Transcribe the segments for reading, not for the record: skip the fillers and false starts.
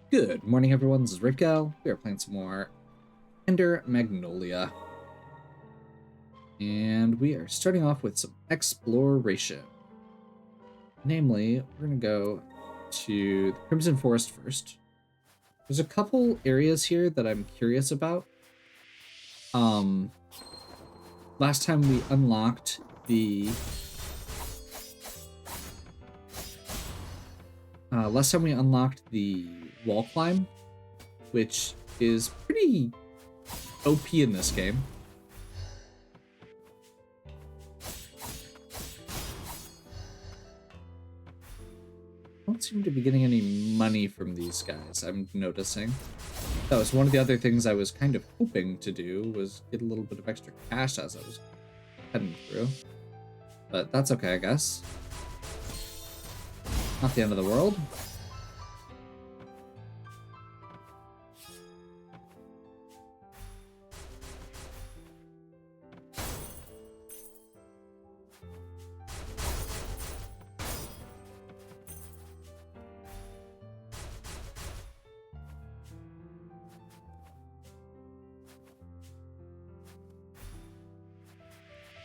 Good morning, everyone. This is Ripgal. We are playing some more Ender Magnolia. And we are starting off with some exploration. Namely, we're going to go to the Crimson Forest first. There's a couple areas here that I'm curious about. Last time we unlocked the wall climb, which is pretty OP in this game. I don't seem to be getting any money from these guys, I'm noticing. That was one of the other things I was kind of hoping to do, was get a little bit of extra cash as I was heading through. But that's okay, I guess. Not the end of the world.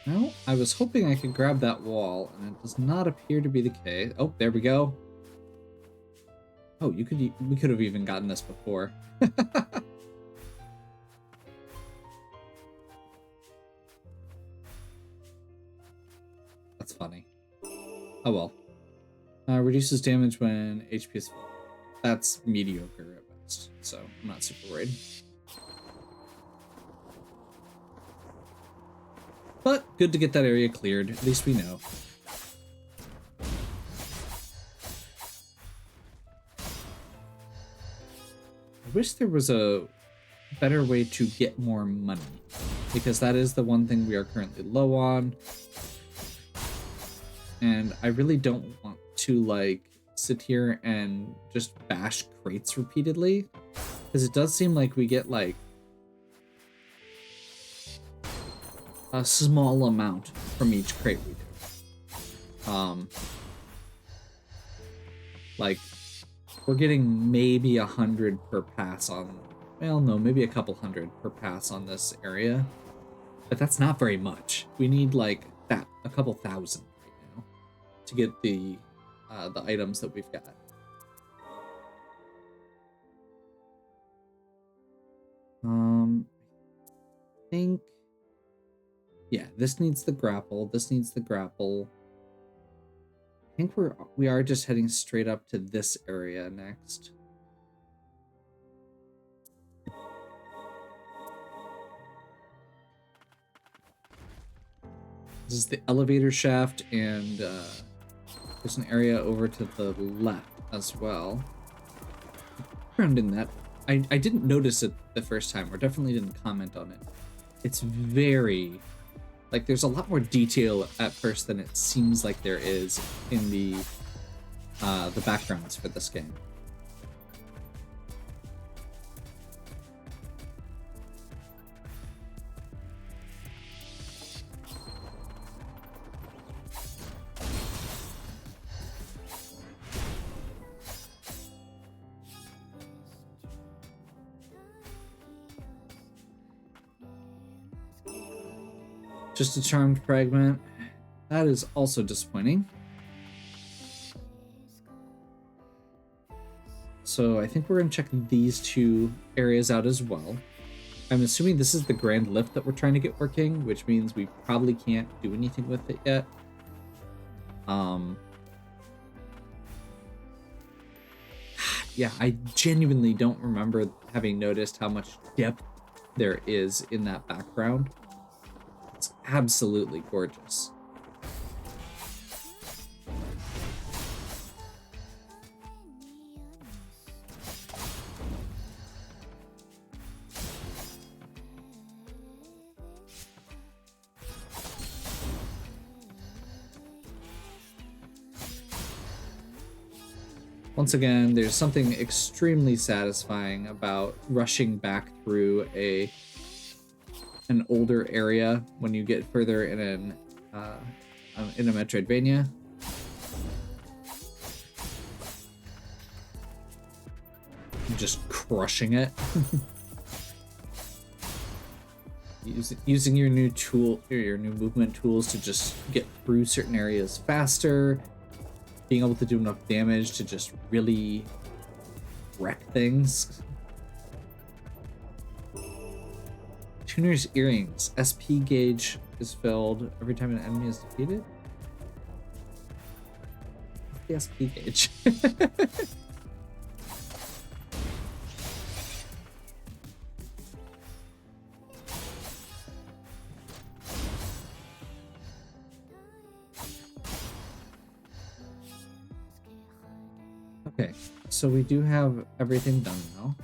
Well, I was hoping I could grab that wall, and it does not appear to be the case. Oh, there we go. Oh, we could have even gotten this before. That's funny. Oh well. Reduces damage when HP is full. That's mediocre at best, so I'm not super worried. But good to get that area cleared. At least we know. I wish there was a better way to get more money, because that is the one thing we are currently low on. And I really don't want to, like, sit here and just bash crates repeatedly, because it does seem like we get, like, a small amount from each crate we do. Like, we're getting maybe 100 per pass on, well, no, maybe a couple hundred per pass on this area, but that's not very much. We need like that, a couple thousand right now to get the items that we've got. I think, yeah, this needs the grapple. This needs the grapple. I think we are just heading straight up to this area next. This is the elevator shaft, and there's an area over to the left as well. Around in that, I didn't notice it the first time, or definitely didn't comment on it. It's very, like, there's a lot more detail at first than it seems like there is in the backgrounds for this game. Just a charmed fragment. That is also disappointing. So I think we're going to check these two areas out as well. I'm assuming this is the grand lift that we're trying to get working, which means we probably can't do anything with it yet. Yeah, I genuinely don't remember having noticed how much depth there is in that background. It's absolutely gorgeous. Once again, there's something extremely satisfying about rushing back through an older area when you get further in a Metroidvania. just crushing it. Using your new tool, your new movement tools to just get through certain areas faster, being able to do enough damage to just really wreck things. Tuner's Earrings. SP gauge is filled every time an enemy is defeated. What's the SP gauge? Okay, so we do have everything done now.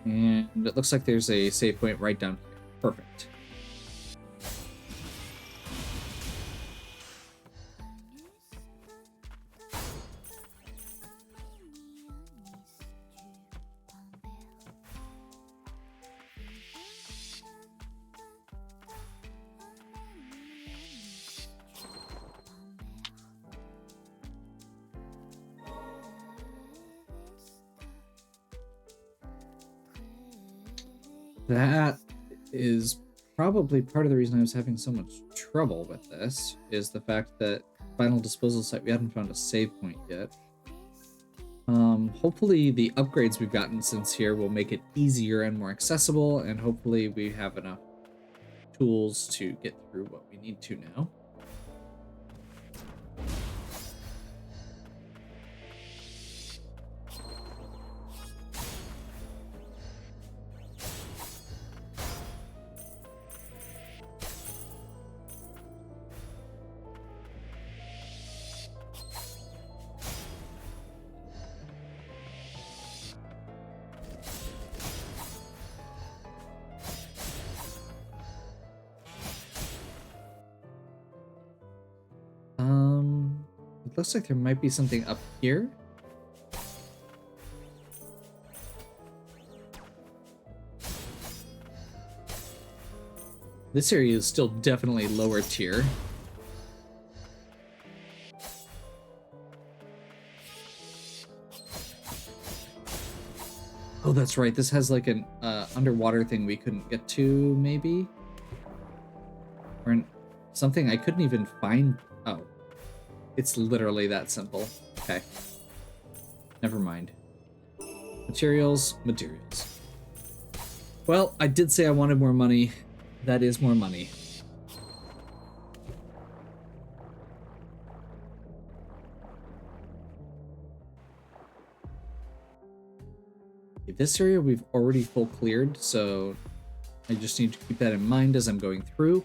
And it looks like there's a save point right down here. Perfect. That is probably part of the reason I was having so much trouble with this, is the fact that final disposal site, we haven't found a save point yet. Hopefully the upgrades we've gotten since here will make it easier and more accessible, and hopefully we have enough tools to get through what we need to now. It looks like there might be something up here. This area is still definitely lower tier. Oh, that's right. This has like an underwater thing we couldn't get to, maybe? Or something I couldn't even find. Oh. It's literally that simple. Okay. Never mind. Materials. Well, I did say I wanted more money. That is more money. Okay, this area we've already full cleared, so I just need to keep that in mind as I'm going through.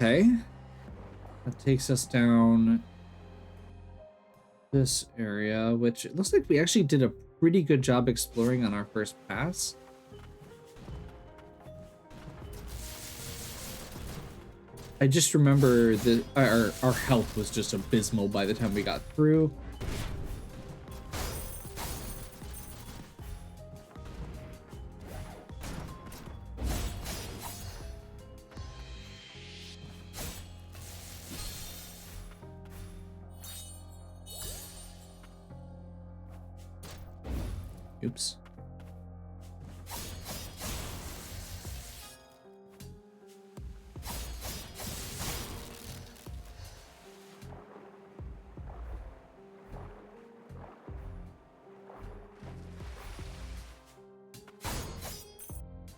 Okay, that takes us down this area, which it looks like we actually did a pretty good job exploring on our first pass. I just remember that our health was just abysmal by the time we got through. Oops.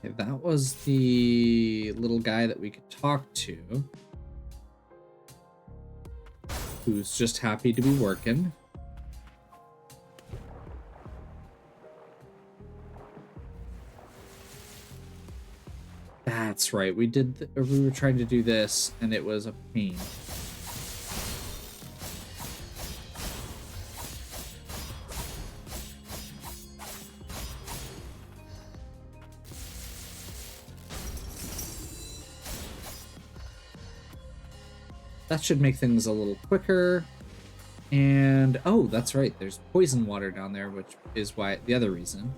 Okay, that was the little guy that we could talk to, who's just happy to be working. That's right. We were trying to do this, and it was a pain. That should make things a little quicker. And, oh, that's right. There's poison water down there, which is why the other reason.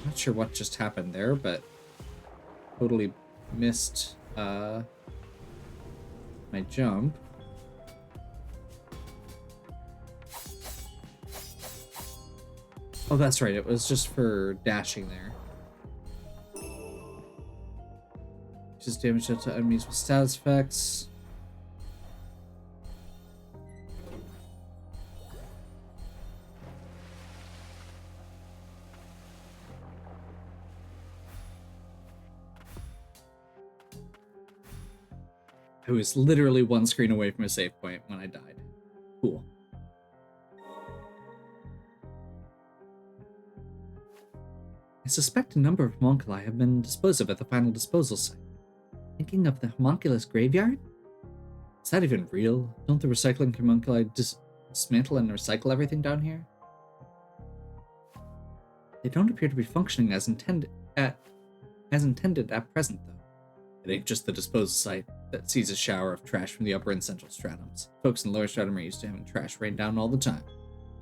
Not sure what just happened there, but totally missed my jump. Oh, that's right. It was just for dashing there. Just damage to enemies with status effects. I was literally one screen away from a save point when I died. Cool. I suspect a number of homunculi have been disposed of at the final disposal site. Thinking of the homunculus graveyard? Is that even real? Don't the recycling homunculi dismantle and recycle everything down here? They don't appear to be functioning as intended at present, though. It ain't just the disposal site that sees a shower of trash from the upper and central stratums. Folks in the lower stratum are used to having trash rain down all the time.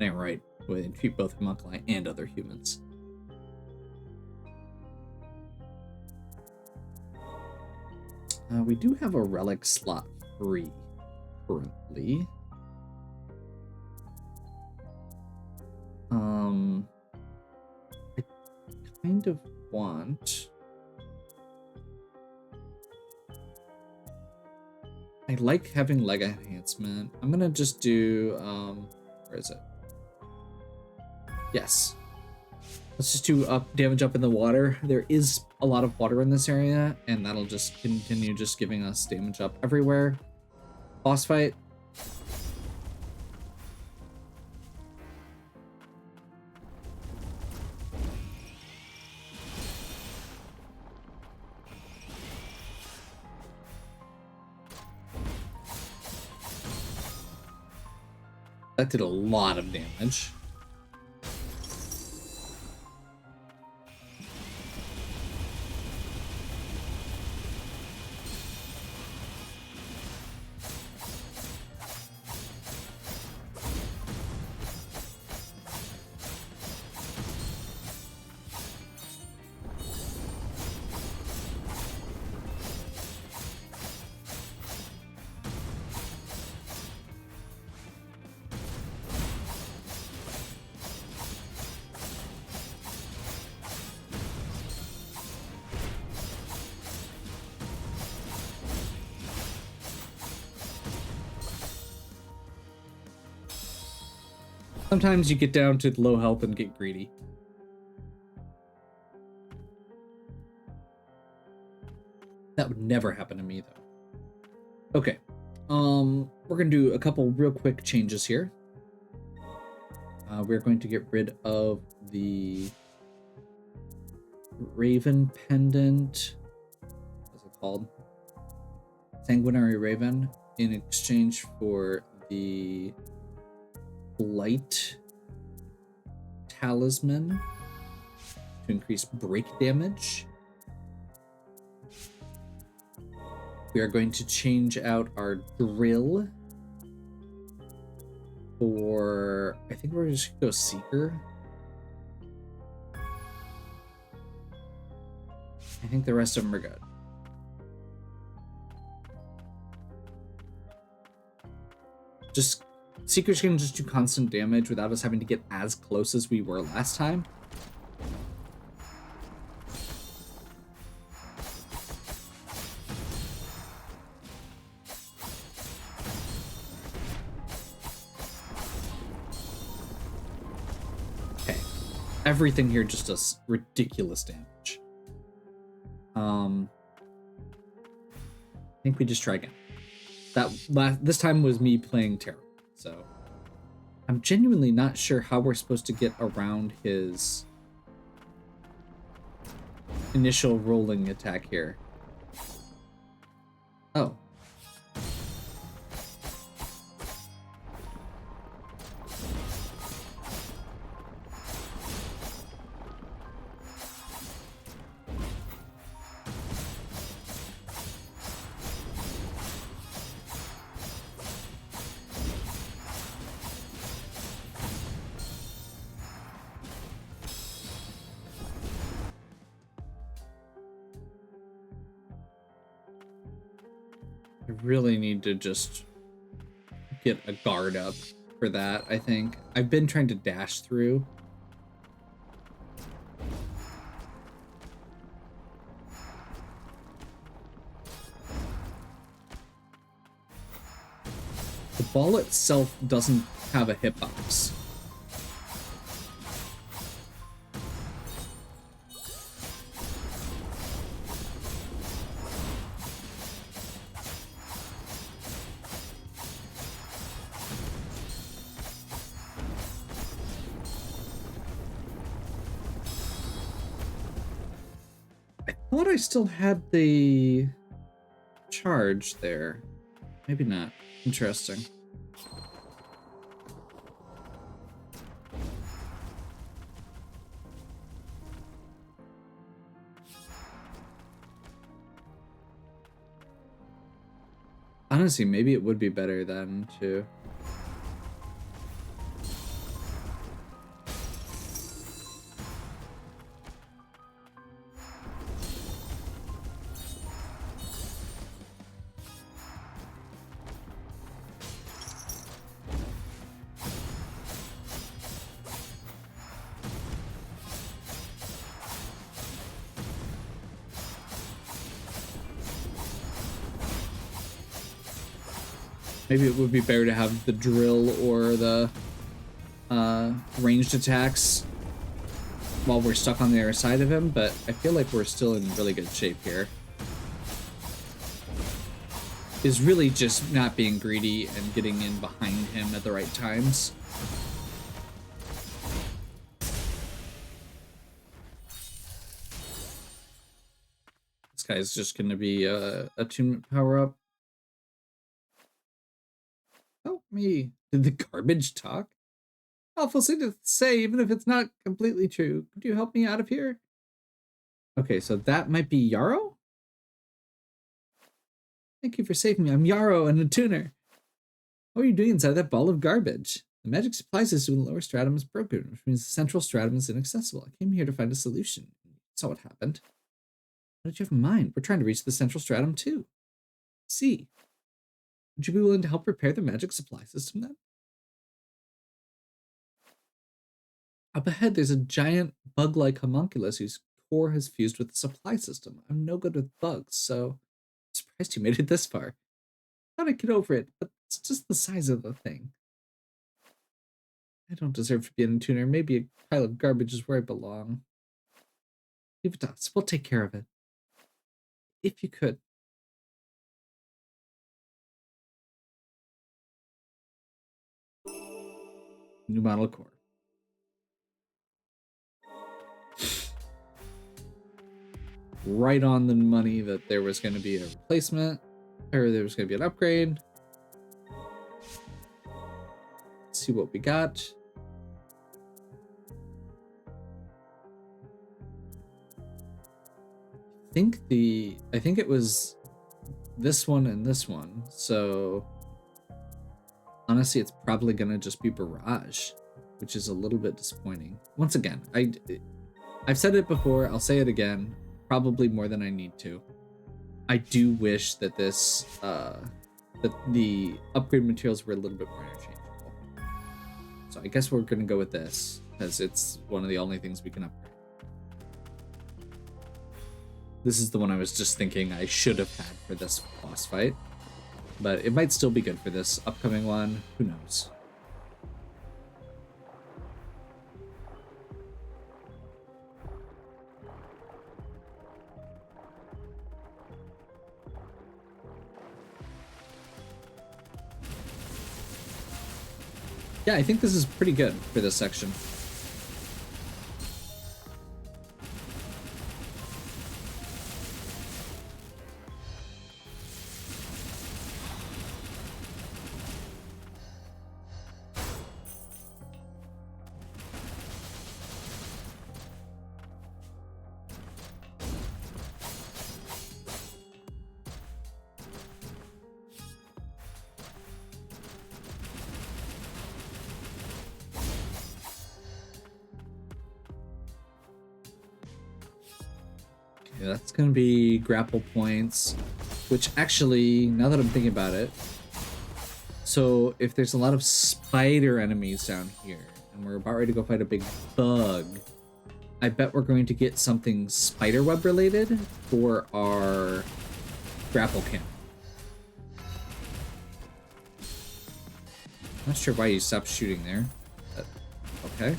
It ain't right the way they treat both homunculi and other humans. We do have a relic slot free currently. I kind of want... I like having leg enhancement. I'm gonna just do, where is it? Yes. Let's just do damage up in the water. There is a lot of water in this area, and that'll just continue just giving us damage up everywhere. Boss fight. That did a lot of damage. Sometimes you get down to low health and get greedy. That would never happen to me, though. Okay. We're gonna do a couple real quick changes here. We're going to get rid of the Raven Pendant. What's it called? Sanguinary Raven, in exchange for the Blight Talisman to increase break damage. We are going to change out our drill for, I think we're just gonna go Seeker. I think the rest of them are good. Just Seeker's can just do constant damage without us having to get as close as we were last time. everything here just does ridiculous damage. I think we just try again. This time was me playing terrible, so I'm genuinely not sure how we're supposed to get around his initial rolling attack here. Oh. I really need to just get a guard up for that, I think. I've been trying to dash through. The ball itself doesn't have a hitbox. I thought I still had the charge there. Maybe not. Interesting. Honestly, maybe it would be better then to... Maybe it would be better to have the drill or the ranged attacks while we're stuck on the other side of him, but I feel like we're still in really good shape here. Is really just not being greedy and getting in behind him at the right times. This guy's just going to be a attunement power-up. Help me. Did the garbage talk? Awful thing to say, even if it's not completely true. Could you help me out of here? Okay, so that might be Yarrow? Thank you for saving me. I'm Yarrow and a tuner. What are you doing inside that ball of garbage? The magic supply system in the lower stratum is broken, which means the central stratum is inaccessible. I came here to find a solution. Saw what happened. What did you have in mind? We're trying to reach the central stratum too. See. Would you be willing to help repair the magic supply system then? Up ahead, there's a giant bug-like homunculus whose core has fused with the supply system. I'm no good with bugs, so I'm surprised you made it this far. Thought I'd get over it, but it's just the size of the thing. I don't deserve to be a tuner. Maybe a pile of garbage is where I belong. Leave it to us. We'll take care of it. If you could. New model core. Right on the money that there was going to be a replacement, or there was going to be an upgrade. Let's see what we got. I think it was this one and this one. So honestly, it's probably going to just be Barrage, which is a little bit disappointing. Once again, I've said it before. I'll say it again. Probably more than I need to. I do wish that this, that the upgrade materials were a little bit more interchangeable. So I guess we're gonna go with this, because it's one of the only things we can upgrade. This is the one I was just thinking I should have had for this boss fight. But it might still be good for this upcoming one. Who knows? Yeah, I think this is pretty good for this section. Yeah, that's going to be grapple points, which actually, now that I'm thinking about it, so if there's a lot of spider enemies down here, and we're about ready to go fight a big bug, I bet we're going to get something spiderweb related for our grapple camp. Not sure why you stopped shooting there, but okay.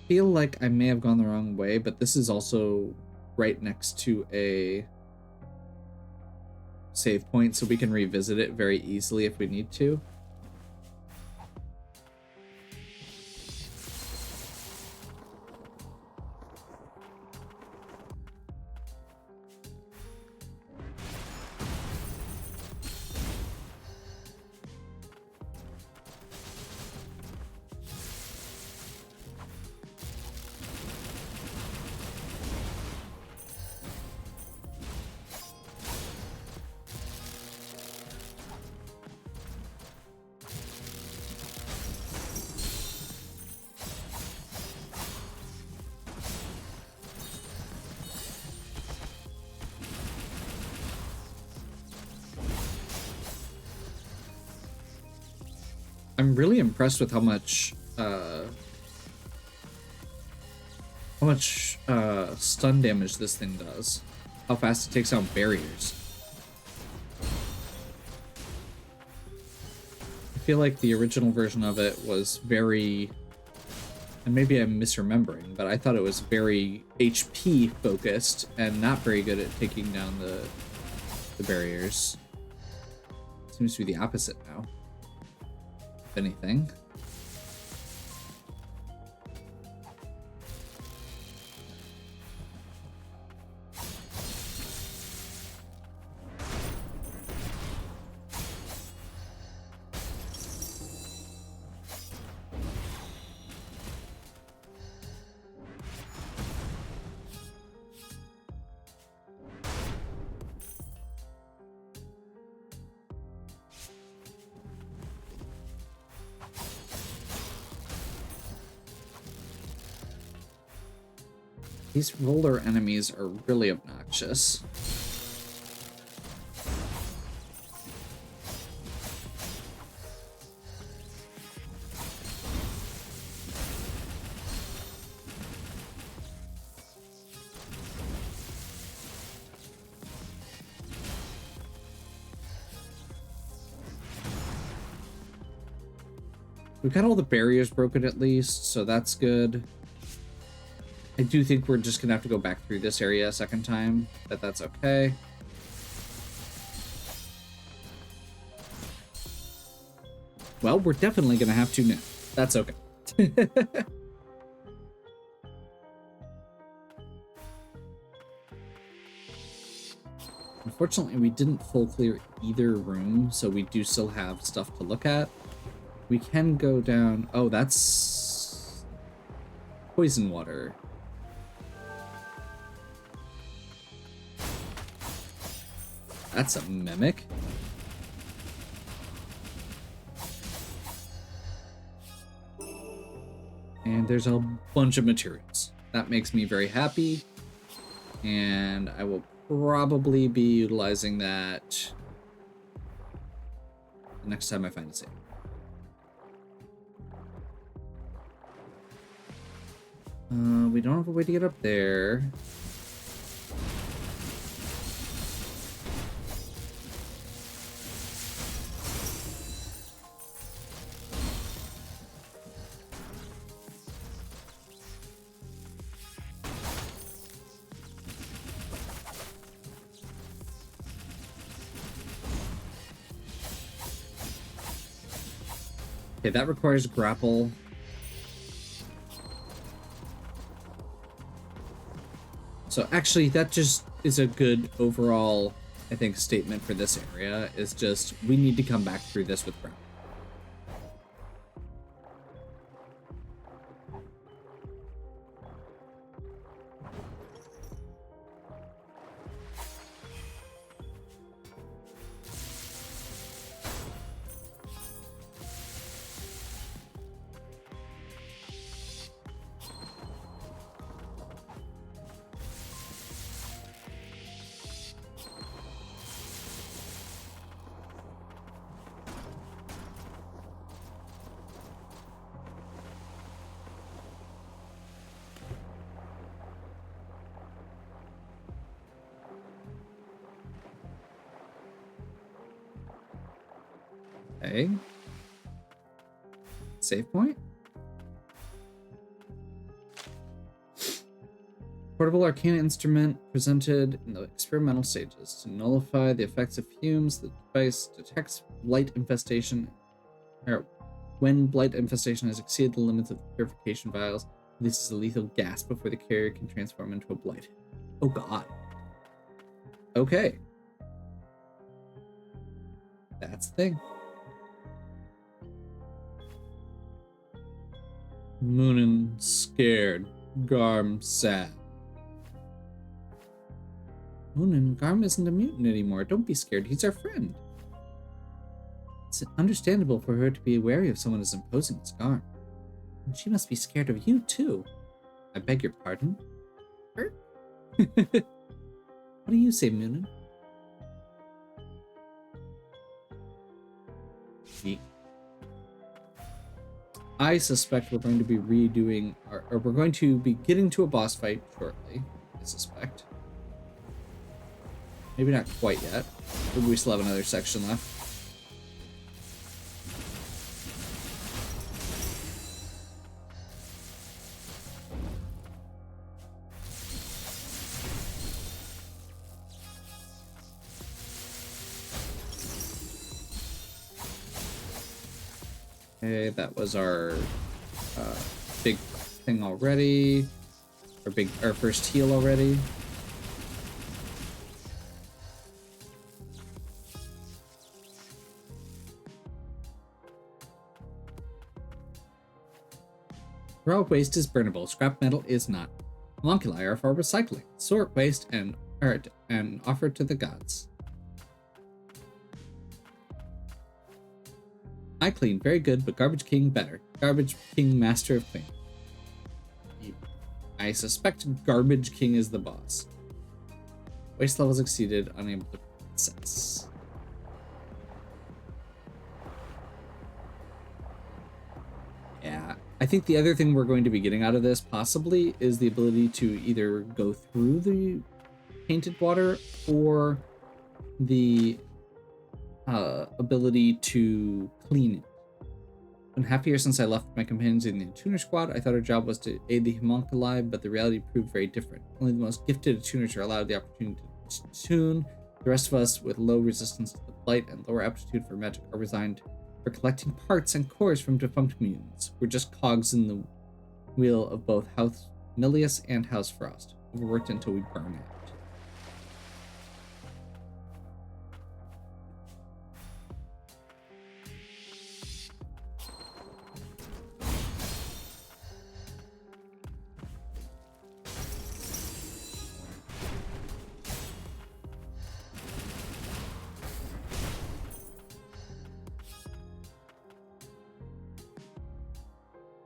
Feel like I may have gone the wrong way, but this is also right next to a save point, so we can revisit it very easily if we need to. I'm really impressed with how much stun damage this thing does. How fast it takes down barriers. I feel like the original version of it was very, and maybe I'm misremembering, but I thought it was very HP focused and not very good at taking down the barriers. Seems to be the opposite now, if anything. These roller enemies are really obnoxious. We've got all the barriers broken at least, so that's good. I do think we're just gonna have to go back through this area a second time, but that's okay. Well, we're definitely gonna have to now. That's okay. Unfortunately, we didn't full clear either room, so we do still have stuff to look at. We can go down... Oh, that's... poison water. That's a mimic. And there's a bunch of materials. That makes me very happy. And I will probably be utilizing that the next time I find a save. We don't have a way to get up there. Okay, that requires grapple. So actually, that just is a good overall, I think, statement for this area. Is just we need to come back through this with grapple. Okay. Save point. Portable arcane instrument presented in the experimental stages. To nullify the effects of fumes, the device detects blight infestation. Or when blight infestation has exceeded the limits of the purification vials, this is a lethal gas before the carrier can transform into a blight. Oh god. Okay. That's the thing. Moonin scared. Garm sad. Moonin, Garm isn't a mutant anymore. Don't be scared. He's our friend. It's understandable for her to be wary of someone as imposing as Garm. And she must be scared of you, too. I beg your pardon? Her? What do you say, Moonin? I suspect we're going to be redoing, or we're going to be getting to a boss fight shortly, I suspect. Maybe not quite yet. Maybe we still have another section left. Okay, that was our big thing already. Our first heal already. Raw waste is burnable. Scrap metal is not. Homunculi are for recycling. Sort waste and art and offer to the gods. I clean, very good, but Garbage King better. Garbage King, master of cleaning. I suspect Garbage King is the boss. Waste levels exceeded, unable to process. Yeah, I think the other thing we're going to be getting out of this possibly is the ability to either go through the painted water or the ability to clean it. Been half a year since I left my companions in the tuner squad. I thought our job was to aid the homunculi, but the reality proved very different. Only the most gifted tuners are allowed the opportunity to tune. The rest of us, with low resistance to the blight and lower aptitude for magic, are resigned for collecting parts and cores from defunct mutants. We're just cogs in the wheel of both House Milius and House Frost, overworked until we burn out.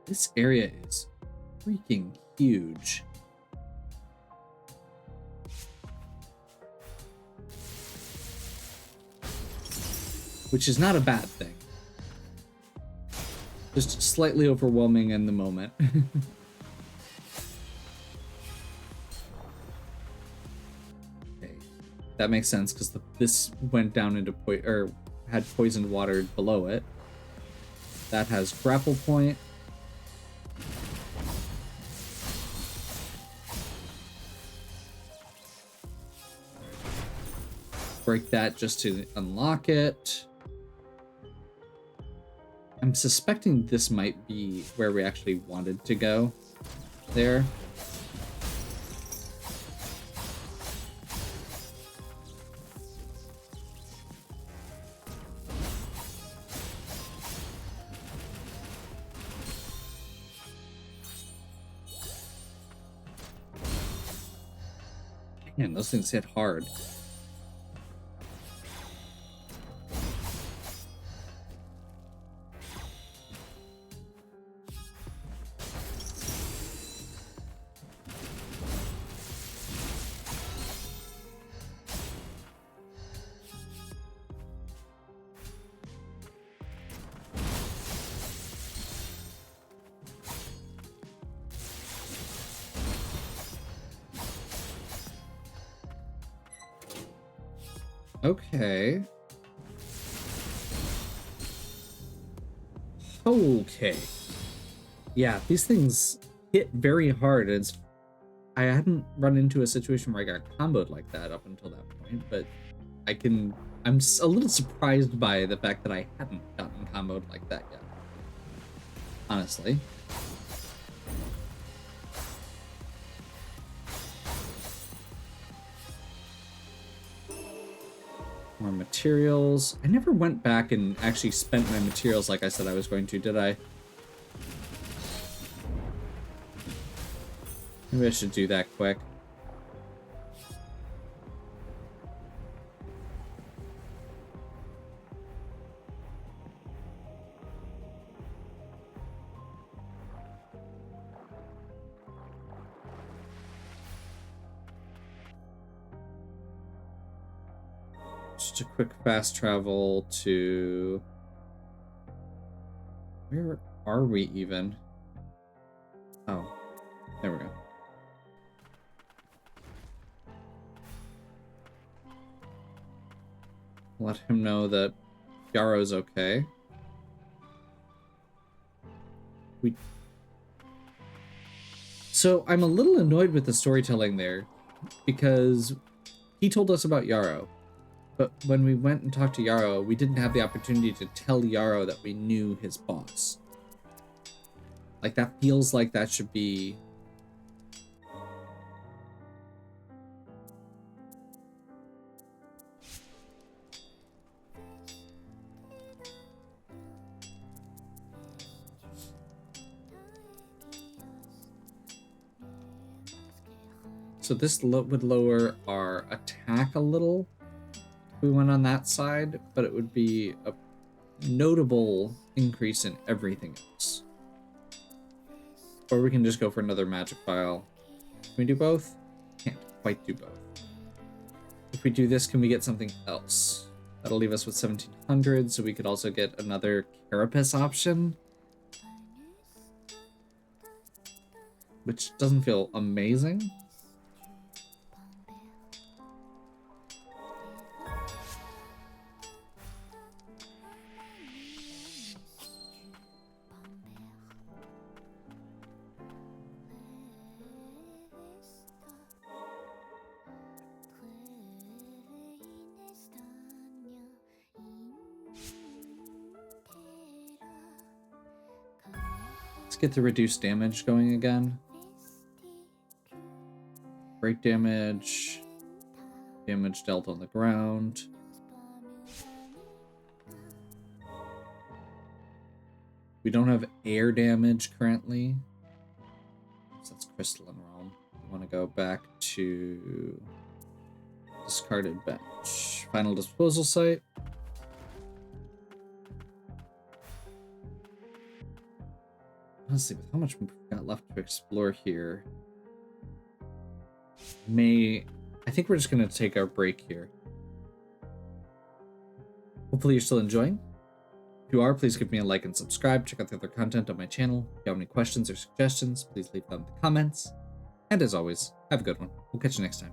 This area is freaking huge. which is not a bad thing. Just slightly overwhelming in the moment. Okay, that makes sense because this went down into or had poisoned water below it. That has grapple point. Break that just to unlock it. I'm suspecting this might be where we actually wanted to go. There. Man, those things hit hard. Okay. Okay. Yeah, these things hit very hard. I hadn't run into a situation where I got comboed like that up until that point, but I'm a little surprised by the fact that I hadn't gotten comboed like that yet. Honestly. More materials. I never went back and actually spent my materials like I said I was going to, did I? Maybe I should do that quick. Just a quick fast travel to... Where are we even? Oh, there we go. Let him know that Yarrow's okay. So I'm a little annoyed with the storytelling there because he told us about Yarrow. But when we went and talked to Yarrow, we didn't have the opportunity to tell Yarrow that we knew his boss. Like, that feels like that should be... So this would lower our attack a little if we went on that side, but it would be a notable increase in everything else. Or we can just go for another magic file. Can we do both? Can't quite do both. If we do this, can we get something else? That'll leave us with 1700, so we could also get another carapace option. Which doesn't feel amazing. Let's get the reduced damage going again. Break damage. Damage dealt on the ground. We don't have air damage currently. So that's Crystalline Realm. We want to go back to discarded bench. Final disposal site. Honestly, with how much we've got left to explore here, I think we're just going to take our break here. Hopefully you're still enjoying. If you are, please give me a like and subscribe. Check out the other content on my channel. If you have any questions or suggestions, please leave them in the comments. And as always, have a good one. We'll catch you next time.